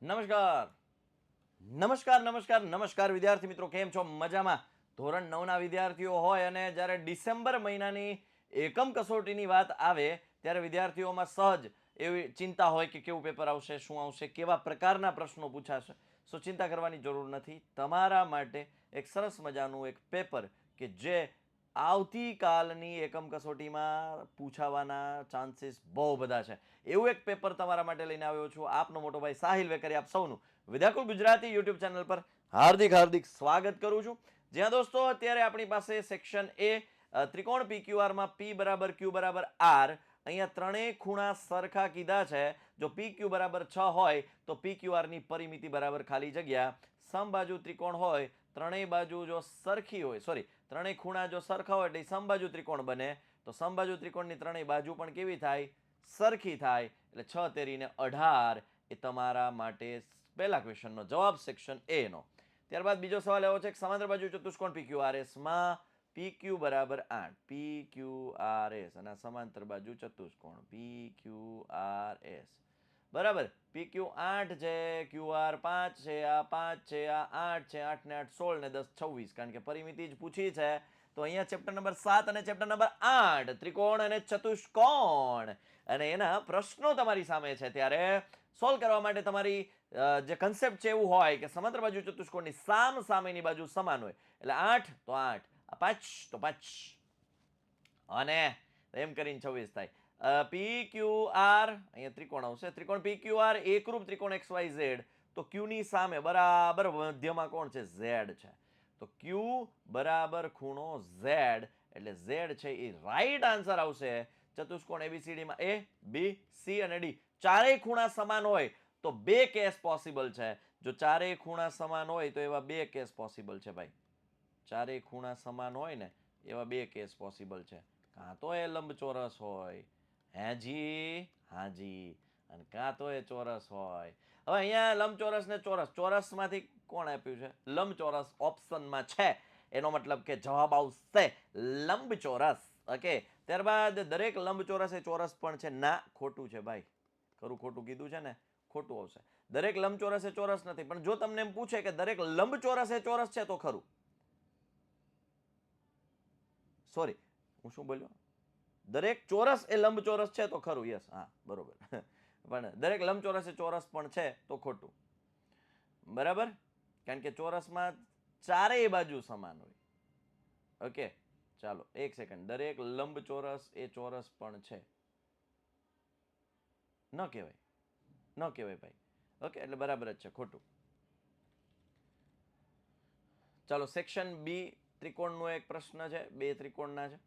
નમસ્કાર નમસ્કાર નમસ્કાર નમસ્કાર વિદ્યાર્થી મિત્રો, કેમ છો? મજામાં? ધોરણ 9ના વિદ્યાર્થીઓ હોય અને જ્યારે ડિસેમ્બર મહિનાની એકમ કસોટીની વાત આવે ત્યારે વિદ્યાર્થીઓમાં સહજ એવી ચિંતા હોય કે કેવું પેપર આવશે, શું આવશે, કેવા પ્રકારના પ્રશ્નો પૂછાશે. સો ચિંતા કરવાની જરૂર નથી. તમારા માટે એક સરસ મજાનું એક પેપર કે જે આવતીકાલની એકમ કસોટીમાં પૂછાવાના ચાન્સીસ બહુ બધા છે, એવું એક પેપર તમારા માટે લઈને આવ્યો છું. આપનો મોટો ભાઈ સાહિલ વેકરી આપ સૌનું વિદ્યાકુલ ગુજરાતી યુટ્યુબ ચેનલ પર હાર્દિક હાર્દિક સ્વાગત કરું છું. જ્યાં દોસ્તો અત્યારે આપણી પાસે સેક્શન એ ત્રિકોણ PQRમાં P બરાબર Q બરાબર R, અહીંયા ત્રણેય ખૂણા સરખા કીધા છે. જો PQ બરાબર 6 હોય તો PQRની પરિમિતિ બરાબર ખાલી જગ્યા સમબાજુ ત્રિકોણ હોય, ત્રણેય બાજુ જો સરખી હોય, સોરી, ત્રણેય ખૂણા જો સરખા હોય એટલે સમબાજુ ત્રિકોણ બને. તો સમબાજુ ત્રિકોણની ત્રણેય બાજુ પણ કેવી થાય? સરખી થાય. એટલે 6 તેરીને 18 એ તમારા માટે પહેલા ક્વેશ્ચનનો જવાબ સેક્શન એ નો. ત્યારબાદ બીજો સવાલ એવો છે કે સમાંતર બાજુ ચતુષ્કોણ PQRS માં PQ બરાબર 8, PQRS અને સમાંતર બાજુ ચતુષ્કોણ PQRS બરાબર. PQ 8 છે, QR 5 છે, આ 5 છે, આ 8 છે, 8 ને 8 16 ને 10 26, કારણ કે પરિમિતિ જ પૂછી છે. તો અહીંયા ચેપ્ટર નંબર 7 અને ચેપ્ટર નંબર 8 ત્રિકોણ અને ચતુષ્કોણ અને એના પ્રશ્નો તમારી સામે છે. ત્યારે સોલ્વ કરવા માટે તમારી જે કન્સેપ્ટ છે એવું હોય કે સમાંતર બાજુ ચતુષ્કોણની સામેની બાજુ સમાન હોય, એટલે 8 તો 8, આ 5 તો 5 અને એમ કરીને 26 થાય. PQR અહીંયા ત્રિકોણ આવશે, ત્રિકોણ PQR એકરૂપ ત્રિકોણ XYZ. તો Q ની સામે બરાબર મધ્યમાં કોણ છે? Z છે. તો Q બરાબર ખૂણો Z, એટલે Z છે એ રાઈટ આન્સર આવશે. ચતુષ્કોણ ABCD માં A, B, C અને D ચારેય ખૂણા સમાન હોય તો બે કેસ પોસિબલ છે. જો ચારેય ખૂણા સમાન હોય તો એવા બે કેસ પોસિબલ છે ભાઈ. ચારેય ખૂણા સમાન હોય ને એવા બે કેસ પોસિબલ છે. કાં તો એ લંબચોરસ હોય, હેજી હાજી, અને કાં તો એ ચોરસ હોય. હવે અહીંયા લંબચોરસ ને ચોરસ, ચોરસમાંથી કોણ આપ્યું છે? લંબચોરસ ઓપ્શનમાં છે. એનો મતલબ કે જવાબ આવશે લંબચોરસ. ઓકે, ત્યારબાદ દરેક લંબચોરસ એ ચોરસ પણ છે. ના, ખોટું છે ભાઈ. ખરું ખોટું કીધું છે ને? ખોટું આવશે. દરેક લંબચોરસ એ ચોરસ નથી, પણ જો તમને એમ પૂછે કે દરેક લંબચોરસ એ ચોરસ છે તો ખરું. સોરી, હું શું બોલ્યો? દરેક ચોરસ એ લંબચોરસ છે તો ખરું. યસ, હા, બરોબર. પણ દરેક લંબચોરસ એ ચોરસ પણ છે તો ખોટું. બરાબર, કારણ કે ચોરસમાં ચારેય બાજુ સમાન હોય. ઓકે, ચાલો એક સેકન્ડ. દરેક લંબચોરસ એ ચોરસ પણ છે ન કહેવાય, ન કહેવાય ભાઈ. ઓકે, એટલે બરાબર જ છે, ખોટું. ચાલો સેક્શન બી ત્રિકોણનો એક પ્રશ્ન છે, બે ત્રિકોણના છે.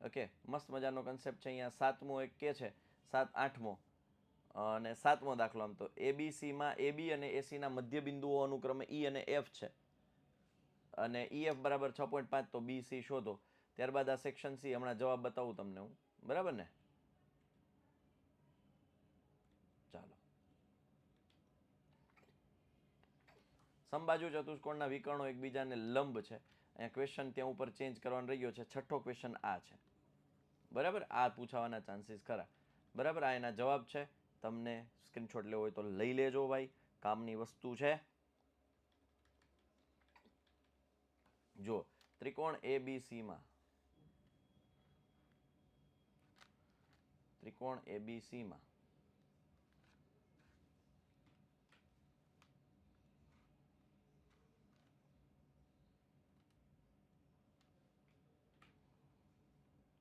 ઓકે, મસ્ત મજાનો કન્સેપ્ટ છે. અહીંયા સાતમો એક કે છે, 7 8મો અને સાતમો દાખલો. આમ તો ABCમાં AB અને AC ના મધ્ય બિંદુઓ અનુક્રમે E અને F છે અને EF બરાબર 6.5, તો BC શોધો. ત્યારબાદ આ સેક્શન સી, હમણાં જવાબ બતાવું તમને હું, બરાબર ને? ચાલો, સમબાજુ ચતુષ્કોણના વિકર્ણો એકબીજાને લંબ છે. અહીંયા ક્વેશ્ચન ત્યાં ઉપર ચેન્જ કરવાનો રહ્યો છે. છઠ્ઠો ક્વેશ્ચન આ છે, બરાબર. આ પૂછાવાના ચાન્સીસ ખરા, બરાબર. આ એના જવાબ છે. તમને સ્ક્રીનશોટ લેવો હોય તો લઈ લેજો ભાઈ, કામની વસ્તુ છે. જો ત્રિકોણ ABCમાં, ત્રિકોણ ABCમાં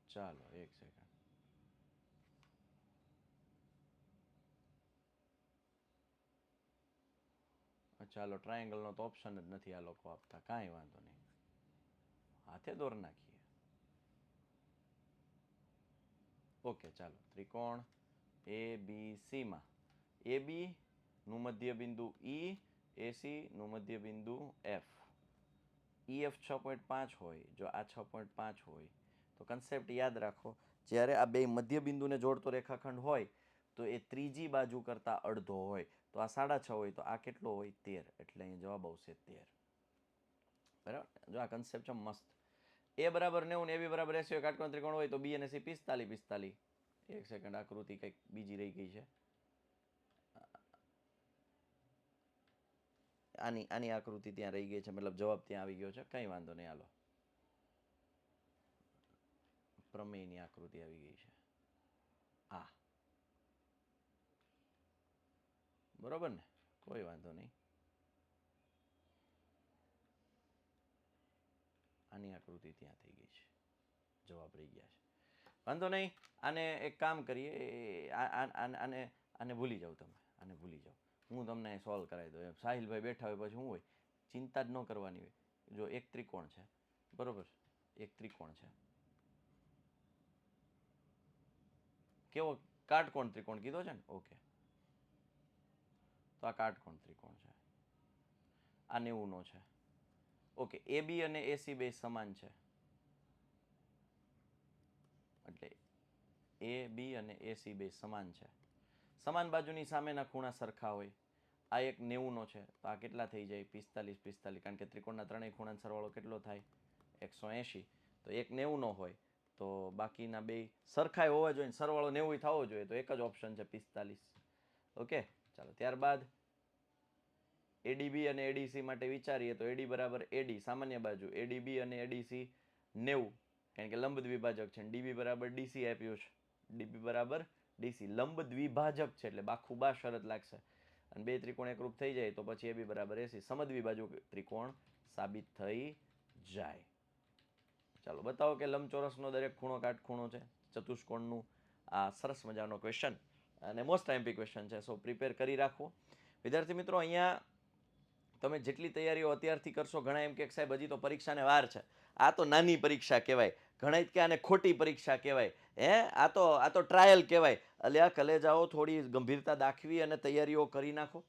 ચાલો એક સેકન્ડ. ચાલો, ટ્રાયેંગલનો તો ઓપ્શન જ નથી આ લોકો આપતા. કાંઈ વાંધો નહીં, હાથે દોર નાખીએ. ઓકે, ચાલો. ત્રિકોણ ABCમાં AB નું મધ્ય બિંદુ E, AC નું મધ્ય બિંદુ F. EF 6.5 હોય, જો આ 6.5 હોય તો કન્સેપ્ટ યાદ રાખો. જ્યારે આ બે મધ્ય બિંદુને જોડતો રેખાખંડ હોય તો એ ત્રીજી બાજુ કરતા અડધો હોય. તો આ 6.5 હોય તો આ કેટલો હોય? 13. એટલે અહીં જવાબ આવશે 13. બરાબર, જો આ કન્સેપ્ટ છે મસ્ત. એ બરાબર 90 ને AB બરાબર 80 હોય, કાટકોણ ત્રિકોણ હોય તો B અને C 45 45. એક સેકન્ડ, આકૃતિ કંઈક બીજી રહી ગઈ છે. આની આની આકૃતિ ત્યાં રહી ગઈ છે, મતલબ જવાબ ત્યાં આવી ગયો છે, કંઈ વાંધો નહીં. હાલો, પ્રમેયની આકૃતિ આવી ગઈ છે. હા, બરોબર ને, કોઈ વાંધો નહીં. આની આકૃતિ ત્યાં થઈ ગઈ છે, જવાબ રહી ગયા છે, વાંધો નહીં. આને એક કામ કરીએ, આને આને ભૂલી જાઓ તમે, આને ભૂલી જાઓ, હું તમને સોલ્વ કરાવી દઉં. સાહિલભાઈ બેઠા હોય પછી શું હોય, ચિંતા જ ન કરવાની હોય. જો એક ત્રિકોણ છે, બરોબર, એક ત્રિકોણ છે, કેવો કાટકોણ ત્રિકોણ કીધો છે ને, ઓકે. તો આ કાટકોણ ત્રિકોણ છે, આ 90નો છે, ઓકે. AB અને AC બે સમાન છે, એટલે AB અને AC બે સમાન છે. સમાન બાજુની સામેના ખૂણા સરખા હોય. આ એક 90નો છે, તો આ કેટલા થઈ જાય? 45 45, કારણ કે ત્રિકોણના ત્રણેય ખૂણાનો સરવાળો કેટલો થાય? 180. તો એક 90નો હોય તો બાકીના બે સરખાઈ હોવા જોઈએ, સરવાળો 90 થવો જોઈએ, તો એક જ ઓપ્શન છે 45. ઓકે, ચાલો. ત્યારબાદ ADB અને ADC માટે વિચારીએ તો AD બરાબર AD સામાન્ય બાજુ, ADB અને ADC 90, કારણ કે લંબ દ્વિભાજક છે. DB બરાબર DC આપ્યું છે, DB બરાબર DC લંબ દ્વિભાજક છે, એટલે બાખું બા શરત લાગશે. અને બે ત્રિકોણ એકરૂપ થઈ જાય તો પછી AB બરાબર AC સમદ્વિબાજુ ત્રિકોણ સાબિત થઈ જાય. ચાલો બતાવો કે લંબચોરસનો દરેક ખૂણો કાટખૂણો છે. ચતુષ્કોણનું આ સરસ મજાનો ક્વેશ્ચન અને મોસ્ટ આઈએમપી ક્વેશ્ચન છે, સો પ્રિપેર કરી રાખો. વિદ્યાર્થી મિત્રો, અહીંયા તમે જેટલી તૈયારીઓ અત્યારથી કરશો, ઘણા એમ કે સાહેબ હજી તો પરીક્ષાને વાર છે, આ તો નાની પરીક્ષા કહેવાય, ઘણા કે આને ખોટી પરીક્ષા કહેવાય, આ તો ટ્રાયલ કહેવાય. અલ્યા કલેજાઓ, થોડી ગંભીરતા દાખવી અને તૈયારીઓ કરી નાખો,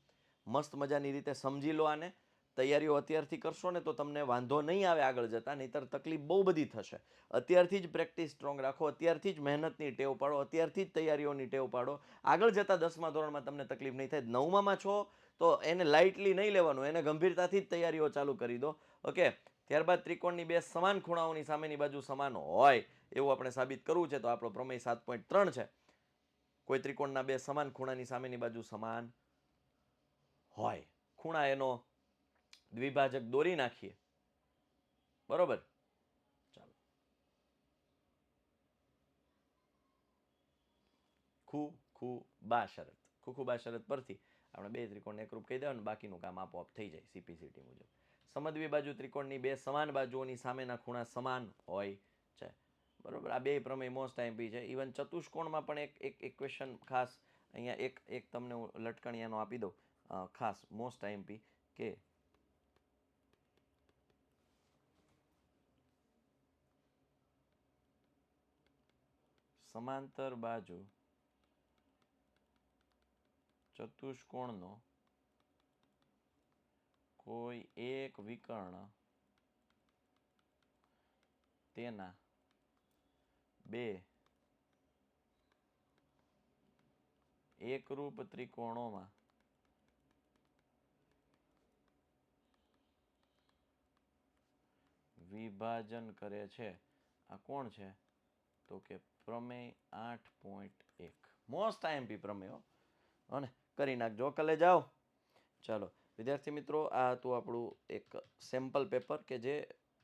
મસ્ત મજાની રીતે સમજી લો આને. તૈયારીઓ અત્યારથી કરશો ને તો તમને વાંધો નહીં આવે આગળ જતાં, નહીંતર તકલીફ બહુ બધી થશે. અત્યારથી જ પ્રેક્ટિસ સ્ટ્રોંગ રાખો, અત્યારથી જ મહેનતની ટેવ પાડો, અત્યારથી જ તૈયારીઓની ટેવ પાડો. આગળ જતાં 10મા ધોરણમાં તમને તકલીફ નહીં થાય. 9મામાં છો તો એને લાઇટલી નહીં લેવાનું, એને ગંભીરતાથી જ તૈયારીઓ ચાલુ કરી દો. ઓકે. ત્યારબાદ ત્રિકોણની બે સમાન ખૂણાઓની સામેની બાજુ સમાન હોય એવું આપણે સાબિત કરવું છે, તો આપણો પ્રમેય 7.3 છે. કોઈ ત્રિકોણના બે સમાન ખૂણાની સામેની બાજુ સમાન હોય, ખૂણા એનો દ્વિભાજક દોરી નાખીએ, બરોબર. ચાલો, ખૂ-ખૂ-બા શરત, ખૂ-ખૂ-બા શરત પરથી આપણે બે ત્રિકોણને એકરૂપ કહી દેવાનું, બાકીનું કામ આપોઆપ થઈ જાય CPCT મુજબ. સમદ્વિબાજુ ત્રિકોણની બે સમાન બાજુઓની સામેના ખૂણા સમાન હોય છે, બરોબર. આ બે પ્રમેય મોસ્ટ આઈએમપી છે. ઇવન ચતુષ્કોણમાં પણ એક ક્વેશ્ચન ખાસ અહીંયા એક તમને હું લટકણિયાનો આપી દઉં, ખાસ મોસ્ટ આઈએમપી, કે સમાંતર બાજુ ચતુષ્કોણનો કોઈ એક વિકર્ણ તેના બે એકરૂપ ત્રિકોણોમાં વિભાજન કરે છે. આ કોણ છે? તો કે પ્રમેય 8.1, મોસ્ટ આઈએમપી પ્રમેય. અને કરી નાખજો, કલે જાઓ. ચાલો વિદ્યાર્થી મિત્રો, આ હતું આપણું એક સેમ્પલ પેપર કે જે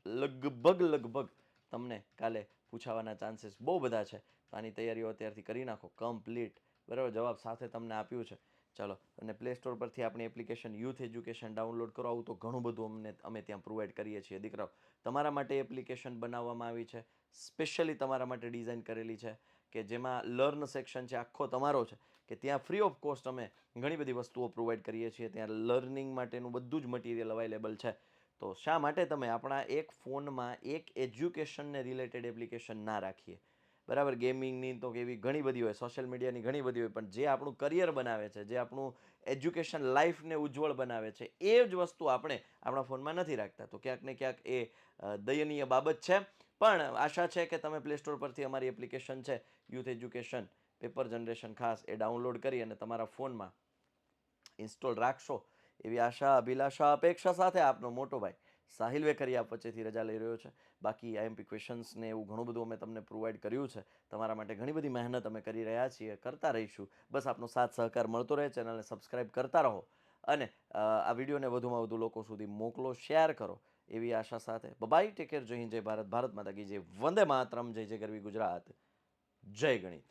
લગભગ તમને કાલે પૂછાવાના ચાન્સીસ બહુ બધા છે. તો આની તૈયારીઓ અત્યારથી કરી નાખો કમ્પ્લીટ, બરાબર. જવાબ સાથે તમને આપ્યું છે. ચાલો, અને પ્લે સ્ટોર પરથી આપણી એપ્લિકેશન યુથ એજ્યુકેશન ડાઉનલોડ કરો. આવું તો ઘણું બધું અમે ત્યાં પ્રોવાઈડ કરીએ છીએ દીકરાઓ. તમારા માટે એપ્લિકેશન બનાવવામાં આવી છે, સ્પેશિયલી તમારા માટે ડિઝાઇન કરેલી છે, કે જેમાં લર્ન સેક્શન છે આખો તમારો છે, કે ત્યાં ફ્રી ઓફ કોસ્ટ અમે ઘણી બધી વસ્તુઓ પ્રોવાઈડ કરીએ છીએ. ત્યાં લર્નિંગ માટેનું બધું જ મટીરિયલ અવેલેબલ છે. તો શા માટે તમે આપણા એક ફોનમાં એક એજ્યુકેશનને રિલેટેડ એપ્લિકેશન ના રાખીએ, બરાબર. ગેમિંગની તો એવી ઘણી બધી હોય, સોશિયલ મીડિયાની ઘણી બધી હોય, પણ જે આપણું કરિયર બનાવે છે, જે આપણું એજ્યુકેશન લાઈફને ઉજ્જવળ બનાવે છે, એ જ વસ્તુ આપણે આપણા ફોનમાં નથી રાખતા. તો ક્યાંક ને ક્યાંક એ દયનીય બાબત છે. પણ આશા છે કે તમે પ્લે સ્ટોર પરથી અમારી એપ્લિકેશન છે યુથ એજ્યુકેશન પેપર જનરેશન, ખાસ એ ડાઉનલોડ કરી અને તમારા ફોનમાં ઇન્સ્ટોલ રાખશો એવી આશા, અભિલાષા, અપેક્ષા સાથે આપનો મોટો ભાઈ સાહિલ વેકરિયા વચ્ચેથી રજા લઈ રહ્યો છે. બાકી આઈએમપી ક્વેશ્ચન્સ ને એવું ઘણું બધું અમે તમને પ્રોવાઈડ કર્યું છે. તમારા માટે ઘણી બધી મહેનત અમે કરી રહ્યા છીએ, કરતા રહીશું. બસ આપનો સાથ સહકાર મળતો રહે, ચેનલને સબસ્ક્રાઈબ કરતા રહો અને આ વિડીયોને વધુમાં વધુ લોકો સુધી મોકલો, શેર કરો એવી આશા સાથે. બાય, ટેક કેર, જય હિન્દ, જય ભારત, ભારત માતા કી જય, વંદે માતરમ, જય જય ગરવી ગુજરાત, જય ગણિત.